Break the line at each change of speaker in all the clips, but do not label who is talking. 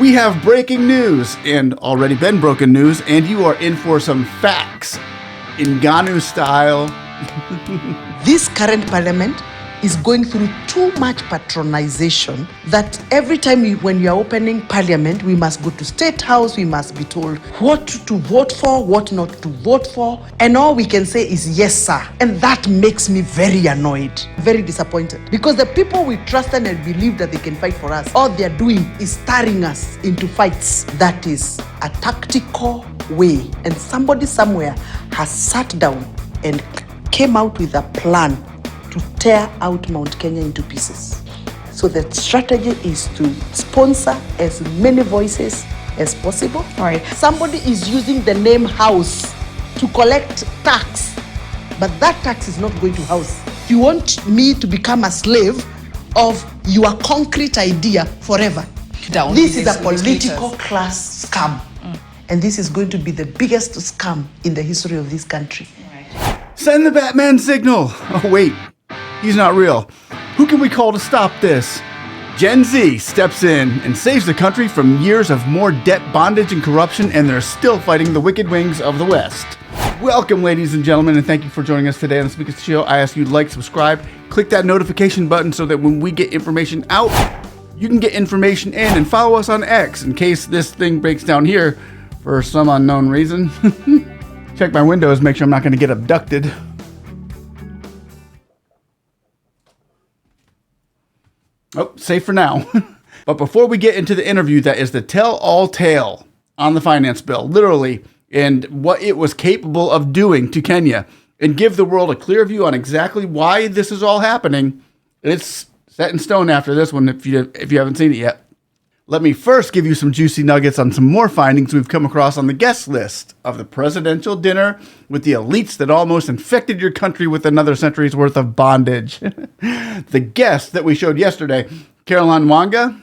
We have breaking news and already been broken news, and you are in for some facts in Ganu style.
This current parliament is going through too much patronization that every time when you are opening parliament, we must go to State House, we must be told what to vote for, what not to vote for, and all we can say is yes, sir. And that makes me very annoyed, very disappointed, because the people we trusted and believed that they can fight for us, all they're doing is starring us into fights. That is a tactical way, and somebody somewhere has sat down and came out with a plan to tear out Mount Kenya into pieces. So the strategy is to sponsor as many voices as possible.
All right.
Somebody is using the name house to collect tax, but that tax is not going to house. You want me to become a slave of your concrete idea forever. This is a political class scam. And this is going to be the biggest scam in the history of this country.
Send the Batman signal. Oh, wait. He's not real. Who can we call to stop this? Gen Z steps in and saves the country from years of more debt bondage and corruption, and they're still fighting the wicked wings of the West. Welcome, ladies and gentlemen, and thank you for joining us today on the speaknsee Show. I ask you to like, subscribe, click that notification button so that when we get information out, you can get information in, and follow us on X in case this thing breaks down here for some unknown reason. Check my windows, make sure I'm not going to get abducted. Oh, safe for now. But before we get into the interview, that is the tell-all tale on the finance bill, literally, and what it was capable of doing to Kenya, and give the world a clear view on exactly why this is all happening. It's set in stone after this one if you haven't seen it yet. Let me first give you some juicy nuggets on some more findings we've come across on the guest list of the presidential dinner with the elites that almost infected your country with another century's worth of bondage. The guest that we showed yesterday, Caroline Wanga,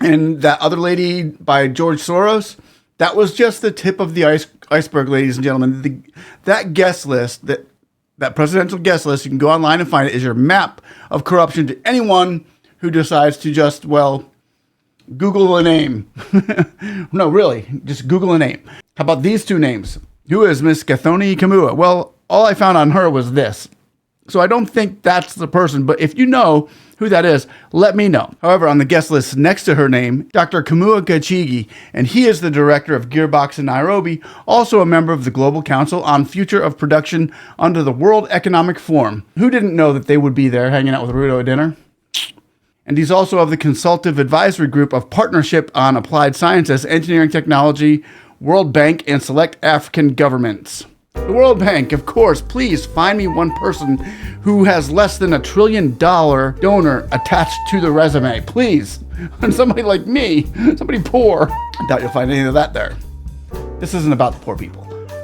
and that other lady by George Soros, that was just the tip of the iceberg, ladies and gentlemen. That guest list, that presidential guest list, you can go online and find it, is your map of corruption to anyone who decides to just, well, Google a name. No, really, just Google a name. How about these two names? Who is Miss Gathoni Kamua? Well, all I found on her was this. So I don't think that's the person, but if you know who that is, let me know. However, on the guest list next to her name, Dr. Kamua Gachigi, and he is the director of Gearbox in Nairobi, also a member of the Global Council on Future of Production under the World Economic Forum. Who didn't know that they would be there hanging out with Ruto at dinner? And he's also of the Consultative Advisory Group of Partnership on Applied Sciences, Engineering Technology, World Bank, and Select African Governments. The World Bank, of course. Please find me one person who has less than $1 trillion donor attached to the resume. Please. And somebody like me, somebody poor. I doubt you'll find any of that there. This isn't about the poor people.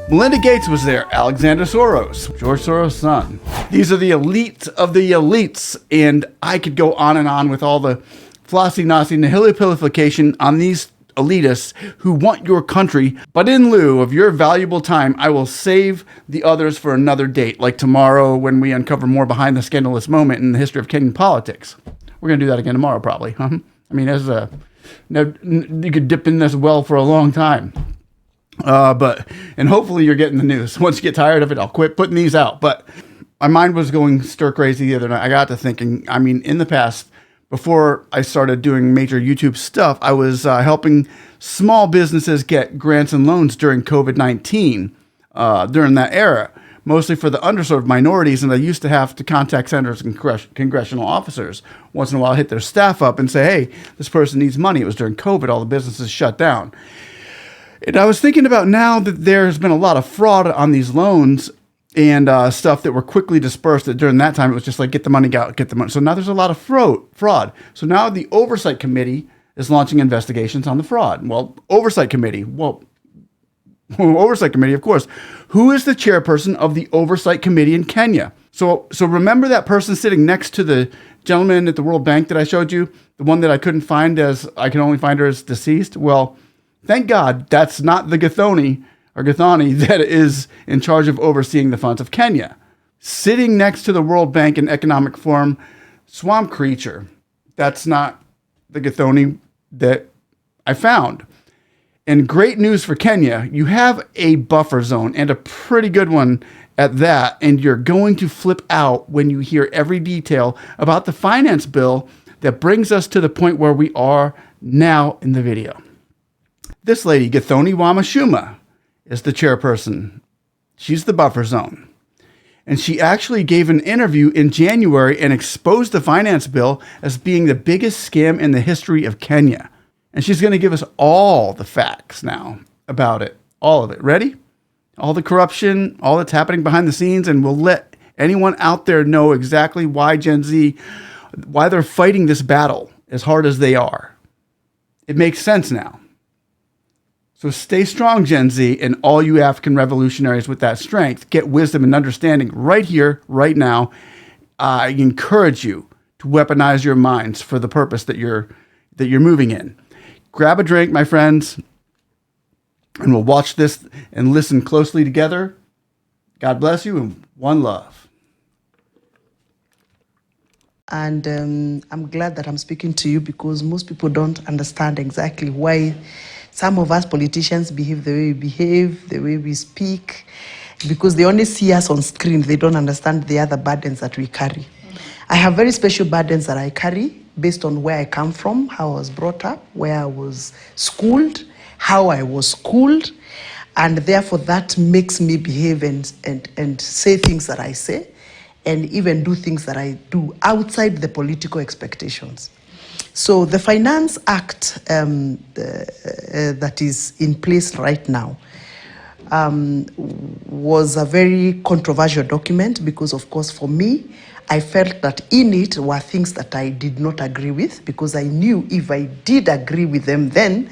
Melinda Gates was there, Alexander Soros, George Soros' son. These are the elites of the elites, and I could go on and on with all the flossy-nossy nihilipilification on these elitists who want your country, but in lieu of your valuable time, I will save the others for another date, like tomorrow when we uncover more behind the scandalous moment in the history of Kenyan politics. We're going to do that again tomorrow, probably. Huh? I mean, you could dip in this well for a long time. And hopefully you're getting the news. Once you get tired of it, I'll quit putting these out. But my mind was going stir crazy the other night. I got to thinking, I mean, in the past, before I started doing major YouTube stuff, I was helping small businesses get grants and loans during COVID-19, during that era, mostly for the underserved minorities. And I used to have to contact senators and congressional officers once in a while, hit their staff up and say, hey, this person needs money. It was during COVID. All the businesses shut down. And I was thinking about now that there's been a lot of fraud on these loans and stuff that were quickly dispersed. That during that time, it was just like, get the money out, get the money. So now there's a lot of fraud. So now the Oversight Committee is launching investigations on the fraud. Well, Oversight Committee, of course. Who is the chairperson of the Oversight Committee in Kenya? So remember that person sitting next to the gentleman at the World Bank that I showed you? The one that I couldn't find I can only find her as deceased? Well, thank God that's not the Gathoni that is in charge of overseeing the funds of Kenya. Sitting next to the World Bank and Economic Forum, swamp creature. That's not the Gathoni that I found. And great news for Kenya, you have a buffer zone, and a pretty good one at that, and you're going to flip out when you hear every detail about the finance bill that brings us to the point where we are now in the video. This lady, Gathoni Wamachoumba, is the chairperson. She's the buffer zone. And she actually gave an interview in January and exposed the finance bill as being the biggest scam in the history of Kenya. And she's going to give us all the facts now about it. All of it. Ready? All the corruption, all that's happening behind the scenes, and we'll let anyone out there know exactly why Gen Z, why they're fighting this battle as hard as they are. It makes sense now. So stay strong, Gen Z, and all you African revolutionaries with that strength. Get wisdom and understanding right here, right now. I encourage you to weaponize your minds for the purpose that you're moving in. Grab a drink, my friends, and we'll watch this and listen closely together. God bless you, and one love.
And I'm glad that I'm speaking to you, because most people don't understand exactly why some of us politicians behave the way we behave, the way we speak, because they only see us on screen. They don't understand the other burdens that we carry. I have very special burdens that I carry based on where I come from, how I was brought up, where I was schooled, how I was schooled, and therefore that makes me behave and say things that I say, and even do things that I do outside the political expectations. So the Finance Act that is in place right now was a very controversial document, because, of course, for me, I felt that in it were things that I did not agree with, because I knew if I did agree with them, then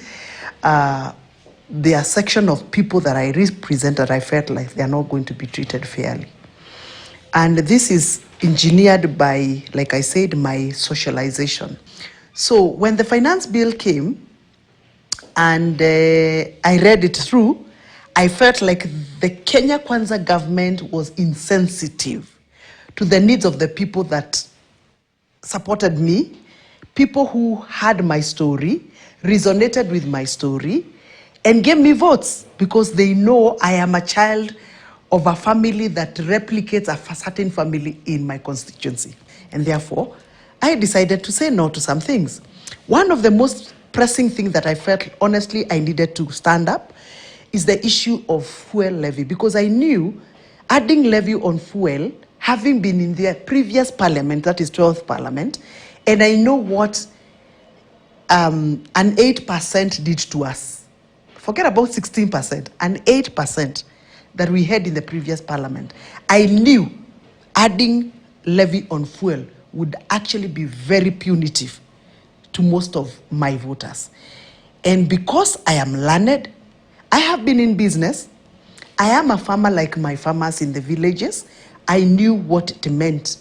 there are section of people that I represent that I felt like they are not going to be treated fairly. And this is engineered by, like I said, my socialization. So when the finance bill came and I read it through, I felt like the Kenya Kwanza government was insensitive to the needs of the people that supported me, people who had my story, resonated with my story, and gave me votes, because they know I am a child of a family that replicates a certain family in my constituency. And therefore, I decided to say no to some things. One of the most pressing things that I felt, honestly, I needed to stand up is the issue of fuel levy, because I knew adding levy on fuel, having been in the previous parliament, that is 12th parliament, and I know what an 8% did to us. Forget about 16%, an 8% that we had in the previous parliament. I knew adding levy on fuel would actually be very punitive to most of my voters. And because I am learned, I have been in business, I am a farmer like my farmers in the villages, I knew what it meant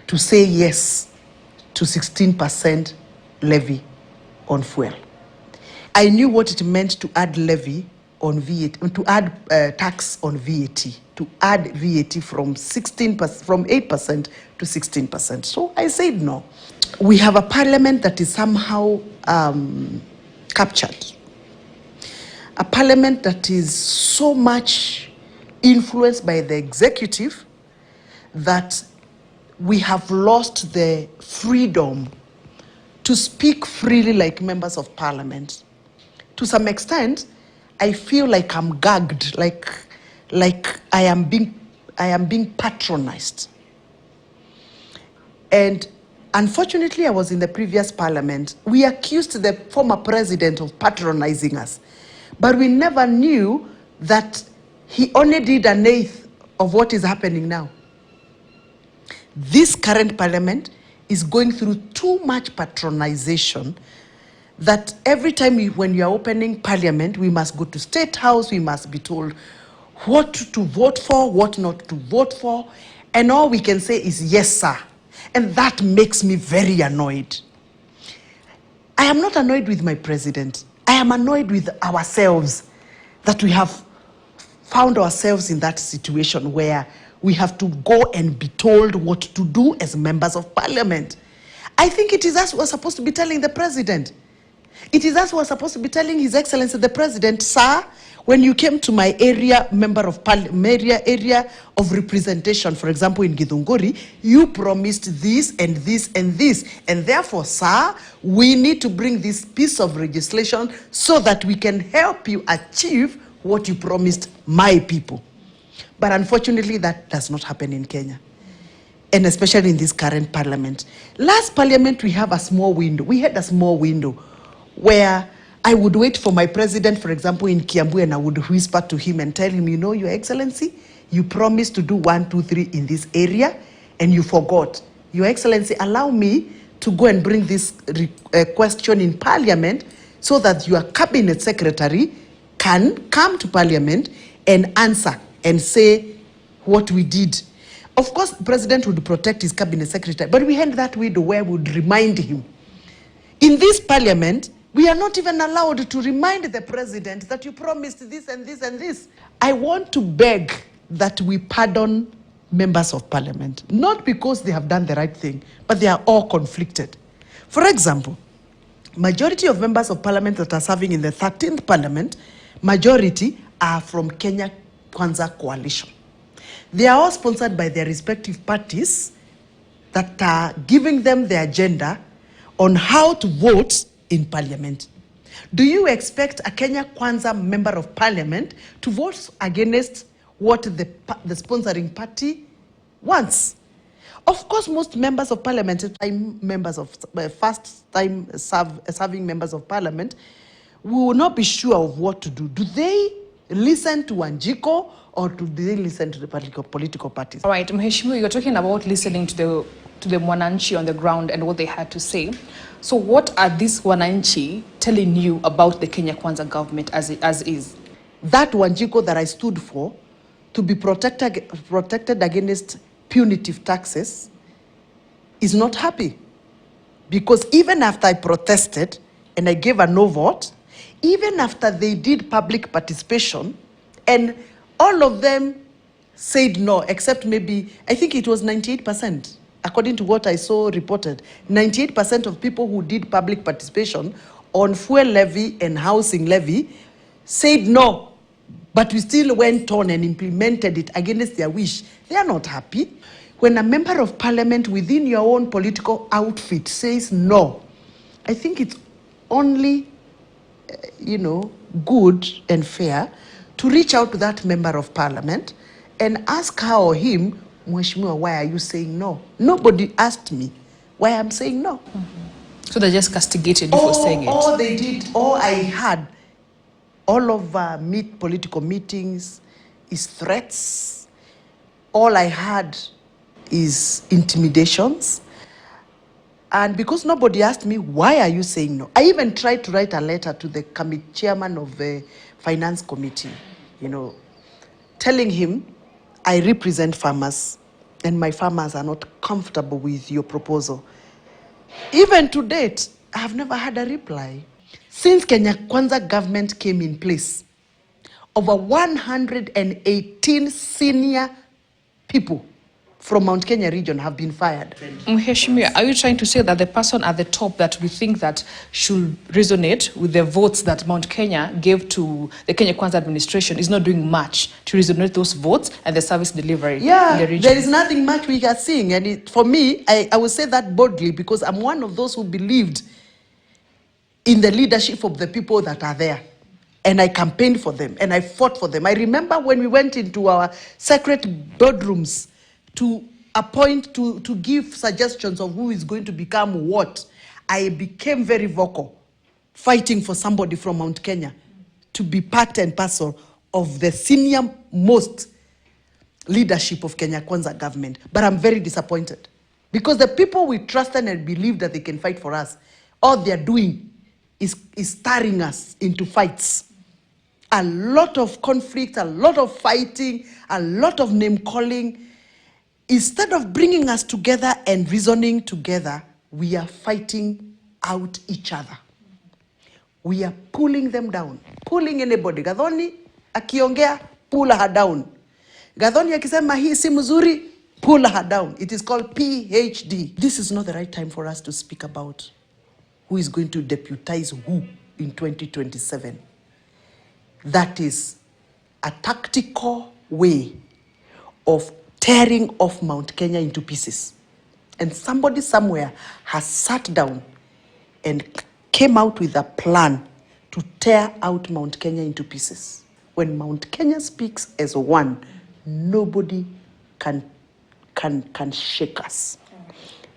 to say yes to 16% levy on fuel. I knew what it meant to add levy on VAT, to add tax on VAT, to add VAT from 16%, from 8% to 16%. So I said no. We have a parliament that is somehow captured. A parliament that is so much influenced by the executive that we have lost the freedom to speak freely like members of parliament. To some extent, I feel like I'm gagged, like I am being patronized. And unfortunately, I was in the previous parliament. We accused the former president of patronizing us, but we never knew that he only did an eighth of what is happening now. This current parliament is going through too much patronization that every time when you are opening parliament, we must go to State House, we must be told what to vote for, what not to vote for, and all we can say is yes, sir. And that makes me very annoyed. I am not annoyed with my president. I am annoyed with ourselves that we have found ourselves in that situation where we have to go and be told what to do as members of parliament. I think it is us who are supposed to be telling the president. It is us who are supposed to be telling His Excellency the President, sir, when you came to my area, area of representation, for example, in Githunguri, you promised this and this and this. And therefore, sir, we need to bring this piece of legislation so that we can help you achieve what you promised my people. But unfortunately, that does not happen in Kenya, and especially in this current parliament. Last parliament, we have a small window. We had a small window where I would wait for my president, for example, in Kiambu, and I would whisper to him and tell him, you know, Your Excellency, you promised to do 1, 2, 3 in this area, and you forgot. Your Excellency, allow me to go and bring this question in Parliament so that your cabinet secretary can come to Parliament and answer and say what we did. Of course, the president would protect his cabinet secretary, but we had that window where we would remind him. In this Parliament, we are not even allowed to remind the president that you promised this and this and this. I want to beg that we pardon members of Parliament, not because they have done the right thing, but they are all conflicted. For example, majority of members of Parliament that are serving in the 13th Parliament, majority are from Kenya Kwanza Coalition. They are all sponsored by their respective parties that are giving them the agenda on how to vote in Parliament. Do you expect a Kenya Kwanza member of Parliament to vote against what the sponsoring party wants? Of course, most members of Parliament, first-time serving members of Parliament, will not be sure of what to do. Do they listen to Wanjiko, or do they listen to the political parties?
All right, Mheshimiwa, you're talking about listening to the Mwananchi on the ground and what they had to say. So what are these Wananchi telling you about the Kenya Kwanza government as is?
That Wanjiko that I stood for, to be protected against punitive taxes, is not happy. Because even after I protested and I gave a no vote, even after they did public participation, and all of them said no, except maybe, I think it was 98%. According to what I saw reported, 98% of people who did public participation on fuel levy and housing levy said no, but we still went on and implemented it against their wish. They are not happy. When a member of Parliament within your own political outfit says no, I think it's only, good and fair to reach out to that member of Parliament and ask her or him, Mheshimiwa, why are you saying no? Nobody asked me why I'm saying no.
Mm-hmm. So they just castigated you for saying it?
All they did, all I had, all of political meetings is threats. All I had is intimidations. And because nobody asked me, why are you saying no? I even tried to write a letter to the chairman of the finance committee, telling him, I represent farmers, and my farmers are not comfortable with your proposal. Even to date, I have never had a reply. Since Kenya Kwanza government came in place, over 118 senior people from Mount Kenya region have been fired.
Mheshimiwa, are you trying to say that the person at the top that we think that should resonate with the votes that Mount Kenya gave to the Kenya Kwanza administration is not doing much to resonate those votes and the service delivery in the region?
There is nothing much we are seeing. And for me, I will say that boldly because I'm one of those who believed in the leadership of the people that are there. And I campaigned for them and I fought for them. I remember when we went into our secret boardrooms to appoint, to give suggestions of who is going to become what, I became very vocal, fighting for somebody from Mount Kenya to be part and parcel of the senior most leadership of Kenya Kwanza government. But I'm very disappointed because the people we trusted and believed that they can fight for us, all they're doing is stirring us into fights. A lot of conflict, a lot of fighting, a lot of name calling. Instead of bringing us together and reasoning together, we are fighting out each other. We are pulling them down, pulling anybody. Gathoni akiongea, pull her down. Gathoni akisema hii si mzuri, pull her down. It is called PhD. This is not the right time for us to speak about who is going to deputize who in 2027. That is a tactical way of tearing off Mount Kenya into pieces. And somebody somewhere has sat down and came out with a plan to tear out Mount Kenya into pieces. When Mount Kenya speaks as one, nobody can shake us.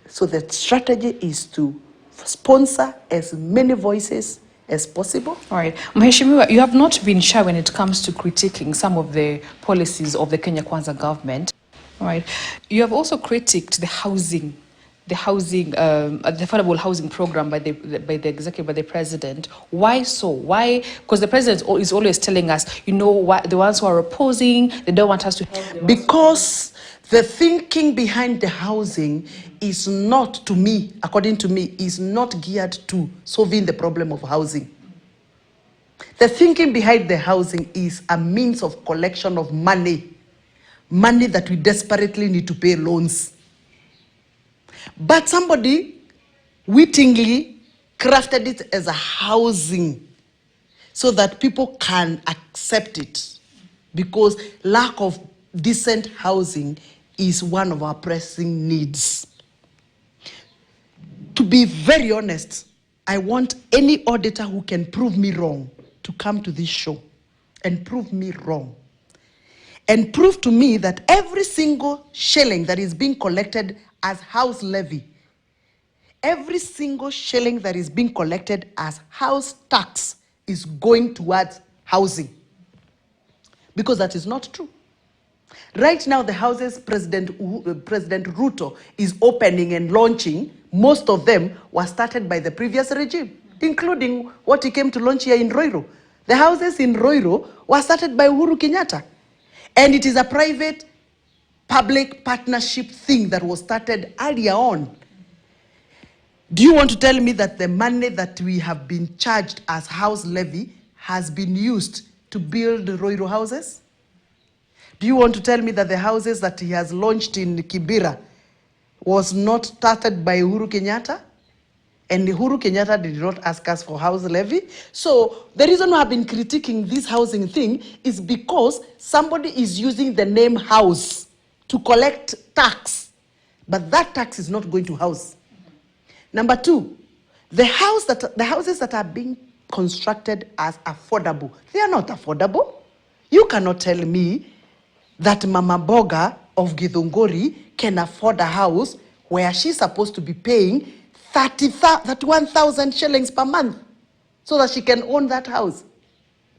So the strategy is to sponsor as many voices as possible.
All right. Mheshimiwa, you have not been shy when it comes to critiquing some of the policies of the Kenya Kwanza government. All right. You have also critiqued the affordable housing program by the executive, by the president. Why so? Why? Because the president is always telling us, you know, what, the ones who are opposing, they don't want us to help.
Because the thinking behind the housing is not, to me, according to me, is not geared to solving the problem of housing. The thinking behind the housing is a means of collection of money that we desperately need to pay loans. But somebody wittingly crafted it as a housing so that people can accept it, because lack of decent housing is one of our pressing needs. To be very honest, I want any auditor who can prove me wrong to come to this show and prove me wrong. And prove to me that every single shilling that is being collected as house levy, every single shilling that is being collected as house tax is going towards housing. Because that is not true. Right now, the houses President Ruto is opening and launching, most of them were started by the previous regime, including what he came to launch here in Roiro. The houses in Roiro were started by Uhuru Kenyatta. And it is a private-public partnership thing that was started earlier on. Do you want to tell me that the money that we have been charged as house levy has been used to build Roiro houses? Do you want to tell me that the houses that he has launched in Kibera was not started by Uhuru Kenyatta? And Uhuru Kenyatta did not ask us for house levy. So the reason why I've been critiquing this housing thing is because somebody is using the name house to collect tax. But that tax is not going to house. Number two, the houses that are being constructed as affordable, they are not affordable. You cannot tell me that Mama Boga of Githunguri can afford a house where she's supposed to be paying 31,000 shillings per month so that she can own that house.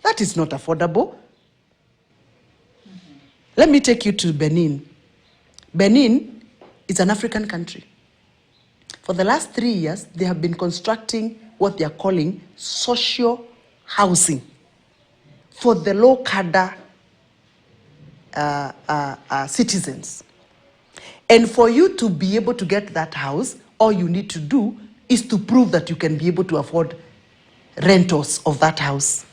That is not affordable. Let me take you to Benin. Benin is an African country. For the last 3 years, they have been constructing what they are calling social housing for the low cadre citizens. And for you to be able to get that house, all you need to do is to prove that you can be able to afford rentals of that house.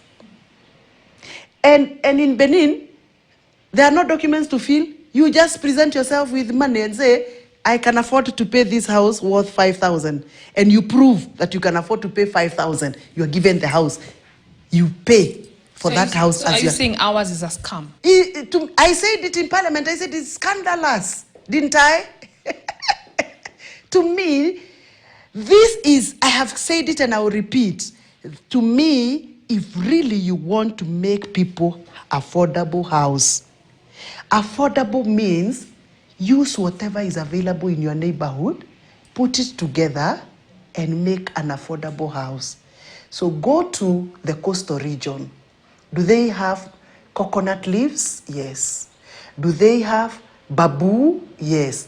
And in Benin, there are no documents to fill. You just present yourself with money and say, I can afford to pay this house worth 5,000. And you prove that you can afford to pay 5,000. You are given the house. You pay for that house.
So are you saying ours is a scam?
I said it in Parliament. I said it's scandalous, didn't I? To me, this is, I have said it and I will repeat. To me, if really you want to make people affordable house, affordable means use whatever is available in your neighborhood, put it together, and make an affordable house. So go to the coastal region. Do they have coconut leaves? Yes. Do they have bamboo? Yes.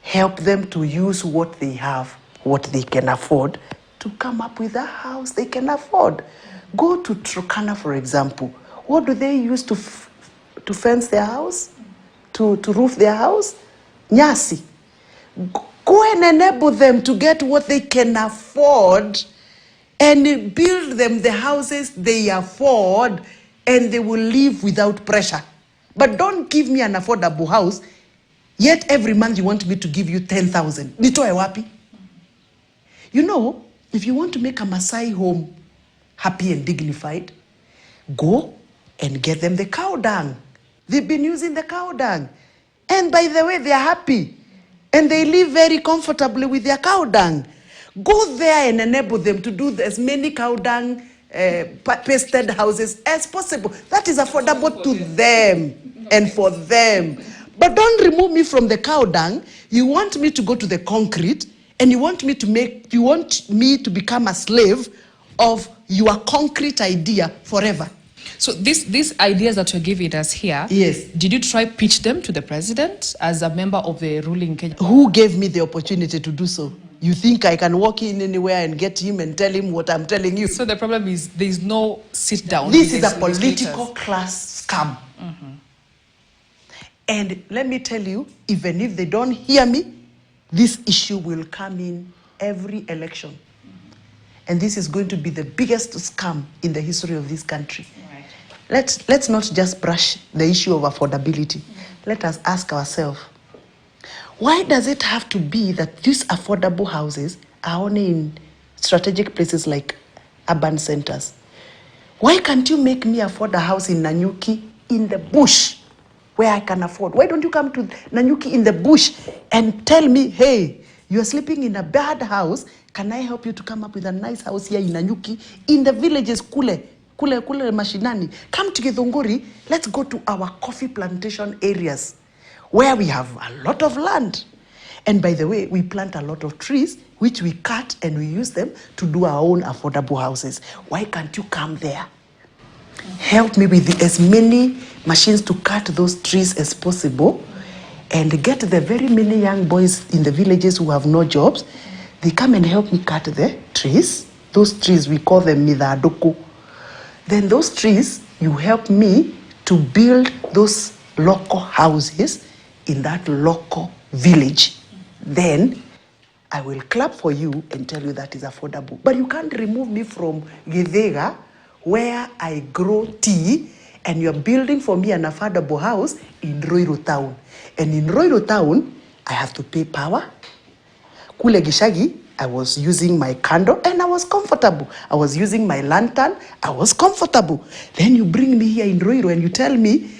Help them to use what they have, what they can afford, to come up with a house they can afford. Go to Turkana, for example. What do they use to fence their house? To roof their house? Nyasi. Go and enable them to get what they can afford and build them the houses they afford, and they will live without pressure. But don't give me an affordable house, yet every month you want me to give you 10,000. Nitoe wapi? You know, If you want to make a Maasai home happy and dignified, go and get them the cow dung. They've been using the cow dung. And by the way, they are happy. And they live very comfortably with their cow dung. Go there and enable them to do as many cow dung pasted houses as possible. That is affordable to them and for them. But don't remove me from the cow dung. You want me to go to the concrete, and you want me to become a slave of your concrete idea forever.
So these ideas that you're giving us here,
Yes.
Did you try pitch them to the president as a member of the ruling Kenya?
Who gave me the opportunity to do so? You think I can walk in anywhere and get him and tell him what I'm telling you?
So the problem is there's no sit down.
This is a political class scam. And let me tell you, even if they don't hear me, this issue will come in every election. And this is going to be the biggest scam in the history of this country.
Right.
Let's not just brush the issue of affordability. Let us ask ourselves, why does it have to be that these affordable houses are only in strategic places like urban centers? Why can't you make me afford a house in Nanyuki in the bush where I can afford? Why don't you come to Nanyuki in the bush and tell me, hey, you're sleeping in a bad house, can I help you to come up with a nice house here in Nanyuki, in the villages, kule mashinani. Come to Githunguri, let's go to our coffee plantation areas where we have a lot of land. And by the way, we plant a lot of trees, which we cut and we use them to do our own affordable houses. Why can't you come there? Help me with as many machines to cut those trees as possible, and get the very many young boys in the villages who have no jobs. They come and help me cut the trees. Those trees, we call them midadoko. Then those trees, you help me to build those local houses in that local village. Then I will clap for you and tell you that is affordable. But you can't remove me from Githega, where I grow tea, and you're building for me an affordable house in Roiro Town. And in Roiro Town, I have to pay power. Kule Gishagi, I was using my candle and I was comfortable. I was using my lantern, I was comfortable. Then you bring me here in Roiro and you tell me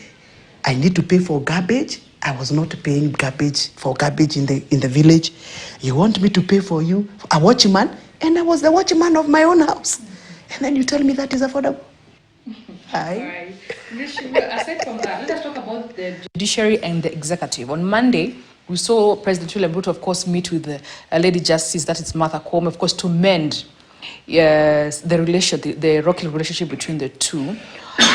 I need to pay for garbage. I was not paying for garbage in the village. You want me to pay for you a watchman, and I was the watchman of my own house. And then you tell me that is affordable.
Right. Aside from that, let us talk about the judiciary and the executive. On Monday, we saw President William Ruto, of course, meet with a Lady Justice, that is Martha Koome, of course, to mend the rocky relationship between the two.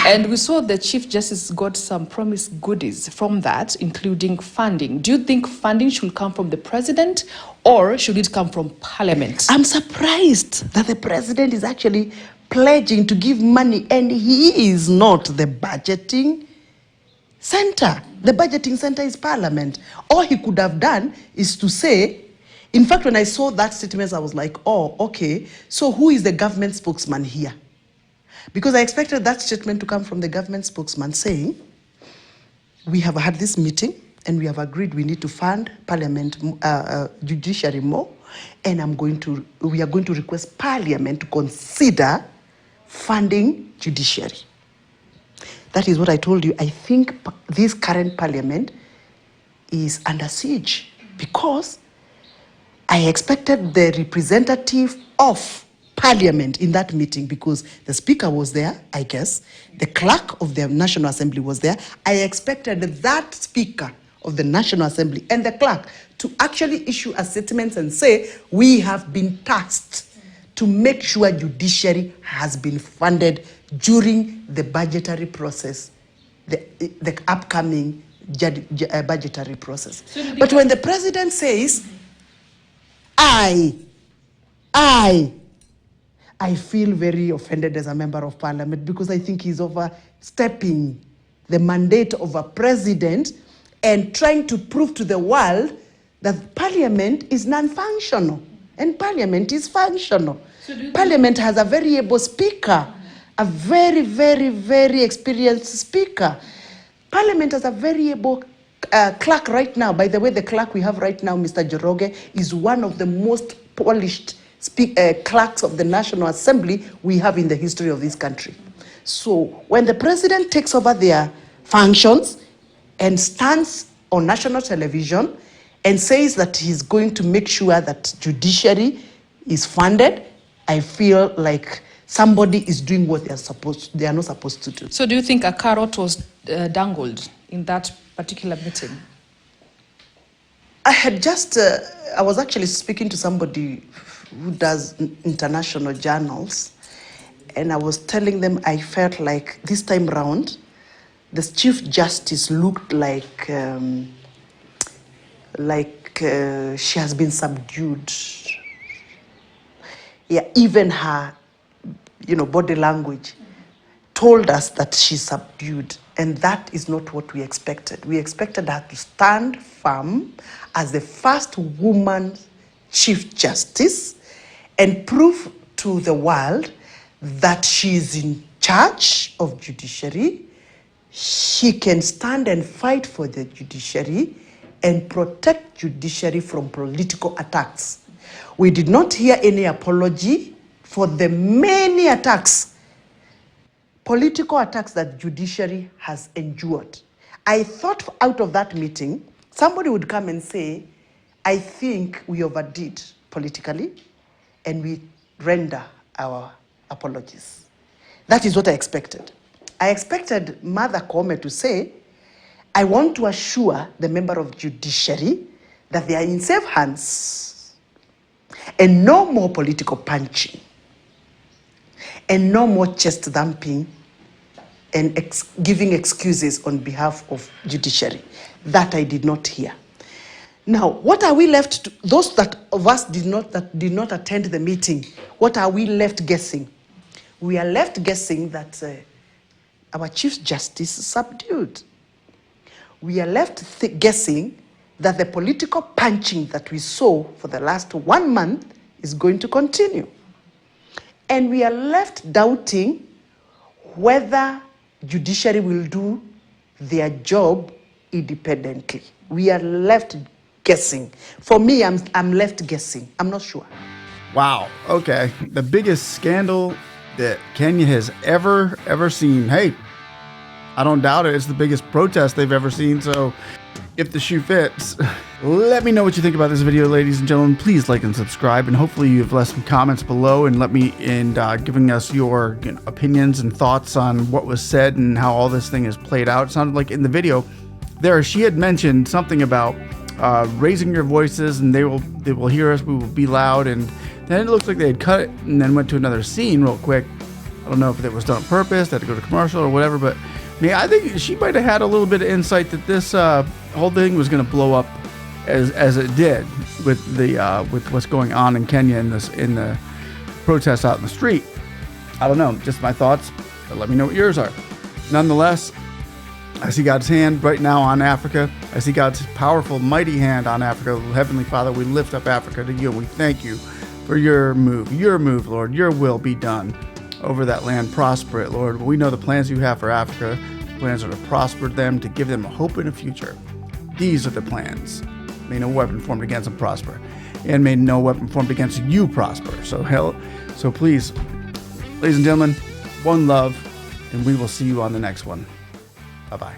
And we saw the Chief Justice got some promised goodies from that, including funding. Do you think funding should come from the president, or should it come from Parliament?
I'm surprised that the president is actually pledging to give money, and he is not the budgeting center. The budgeting center is Parliament. All he could have done is to say, in fact, when I saw that statement, I was like, oh, okay, so who is the government spokesman here? Because I expected that statement to come from the government spokesman saying, we have had this meeting and we have agreed we need to fund Parliament, Judiciary more, and we are going to request Parliament to consider funding Judiciary. That is what I told you. I think this current Parliament is under siege because I expected the representative of Parliament in that meeting, because the Speaker was there, I guess. The clerk of the National Assembly was there. I expected that Speaker of the National Assembly and the clerk to actually issue a statement and say, we have been tasked to make sure Judiciary has been funded during the budgetary process, the upcoming budgetary process. But when the president says, I feel very offended as a member of Parliament, because I think he's overstepping the mandate of a president and trying to prove to the world that Parliament is non-functional and Parliament is functional. Parliament has a very able speaker, a very, very, very experienced speaker. Parliament has a very able clerk right now. By the way, the clerk we have right now, Mr. Joroge, is one of the most polished clerks of the National Assembly we have in the history of this country. So when the president takes over their functions and stands on national television and says that he's going to make sure that judiciary is funded, I feel like somebody is doing what they are not supposed to do.
So do you think a carrot was dangled in that particular meeting?
I was actually speaking to somebody who does international journals, and I was telling them I felt like this time round, the Chief Justice looked like she has been subdued. Yeah, even her, body language told us that she's subdued, and that is not what we expected. We expected her to stand firm as the first woman Chief Justice and prove to the world that she is in charge of judiciary. She can stand and fight for the judiciary and protect judiciary from political attacks. We did not hear any apology for the many attacks, political attacks that judiciary has endured. I thought out of that meeting, somebody would come and say, I think we overdid politically and we render our apologies. That is what I expected. I expected Mother Koome to say, I want to assure the member of judiciary that they are in safe hands and no more political punching and no more chest thumping and giving excuses on behalf of judiciary. That I did not hear. Now, what are we left to, those of us that did not attend the meeting, what are we left guessing? We are left guessing that our Chief Justice is subdued. We are left guessing that the political punching that we saw for the last 1 month is going to continue. And we are left doubting whether judiciary will do their job independently. We are left guessing. For me, I'm left guessing. I'm not sure.
Wow. Okay. The biggest scandal that Kenya has ever seen. Hey, I don't doubt it. It's the biggest protest they've ever seen. So if the shoe fits, let me know what you think about this video, ladies and gentlemen. Please like and subscribe, and hopefully you've left some comments below and giving us your opinions and thoughts on what was said and how all this thing is played out. It sounded like in the video there she had mentioned something about raising your voices and they will hear us, we will be loud, and then it looks like they had cut it and then went to another scene real quick. I don't know if it was done on purpose, they had to go to commercial or whatever, but I think she might have had a little bit of insight that this whole thing was going to blow up as it did with what's going on in Kenya in the protests out in the street. I don't know, just my thoughts, but let me know what yours are. Nonetheless, I see God's hand right now on Africa. I see God's powerful, mighty hand on Africa. Heavenly Father, we lift up Africa to you. We thank you for your move, Lord. Your will be done over that land. Prosper it, Lord. We know the plans you have for Africa. The plans are to prosper them, to give them a hope and a future. These are the plans. May no weapon formed against them prosper, and may no weapon formed against you prosper. So please, ladies and gentlemen, one love, and we will see you on the next one. Bye-bye.